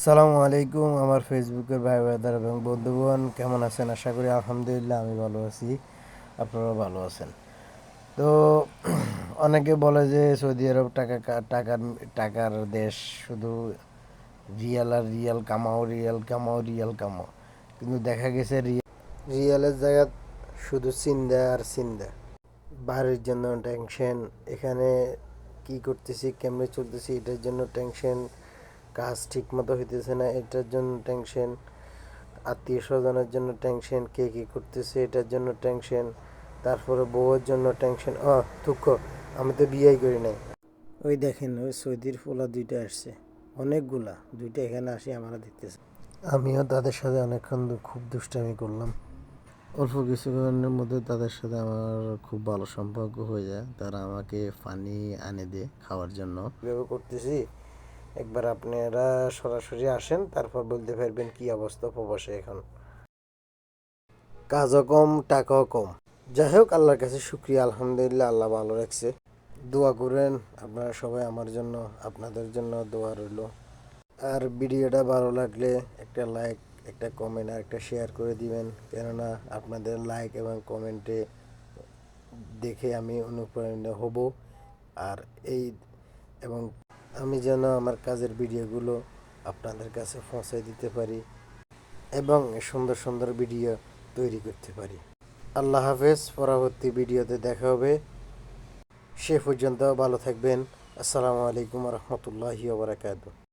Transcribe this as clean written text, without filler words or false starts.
সালামু আলাইকুম আমার ফেসবুকের ভাই ব্রাদার এবং বন্ধুগণ, কেমন আছেন? আশা করি আলহামদুলিল্লাহ আমি ভালো আছি। আপনারাও ভালো আছেন তো? অনেকে বলে যে সৌদি আরব টাকার টাকার দেশ, শুধু রিয়াল আর রিয়াল কামাও, রিয়াল কামাও, রিয়াল কামাও। কিন্তু দেখা গেছে রিয়ালের জায়গা শুধু চিন্তা আর চিন্তা। বাড়ির জন্য টেনশন, এখানে কি করতেছি, কেমনে চলতেছি এটার জন্য টেনশন, কাজ ঠিক মতো হইতেছে না এটার জন্য টেনশন, আত্মীয় স্বজনের জন্য টেনশন, কে কী করতেছে এটার জন্য টেনশন, তারপরে বউয়ের জন্য টেনশন। দুঃখ, আমি তো বিয়েই করি নাই। ওই দেখেন, ওই সৌদির পোলা দুইটা আসছে, অনেকগুলা, দুইটা এখানে আসি আমরা দেখতেছি। আমিও তাদের সাথে অনেকক্ষণ খুব দুষ্টামি করলাম। অল্প কিছুক্ষণের মধ্যে তাদের সাথে আমার খুব ভালো সম্পর্ক হয়ে যায়। তারা আমাকে পানি আনে দেয় খাওয়ার জন্য। এভাবে করতেছি, একবার আপনারা সরাসরি আসেন, তারপর বলতে পারবেন কি অবস্থা প্রবাসে এখন। কাজও কম, টাকাও কম। যাই হোক, আল্লাহর কাছে শুক্রিয়া, আলহামদুলিল্লাহ, আল্লাহ ভালো রাখছে। দোয়া করেন আপনারা সবাই আমার জন্য, আপনাদের জন্য দোয়া রইল। আর ভিডিওটা ভালো লাগলে একটা লাইক, একটা কমেন্ট আর একটা শেয়ার করে দিবেন, কেননা আপনাদের লাইক এবং কমেন্টে দেখে আমি অনুপ্রাণিত হব। আর এই এবং আমি যেন আমার কাজের ভিডিওগুলো আপনাদের কাছে পৌঁছে দিতে পারি এবং সুন্দর সুন্দর ভিডিও তৈরি করতে পারি। আল্লাহ হাফেজ, পরবর্তী ভিডিওতে দেখা হবে। সে পর্যন্ত ভালো থাকবেন। আসসালামু আলাইকুম রহমতুল্লাহি ওয়া বারাকাতুহু।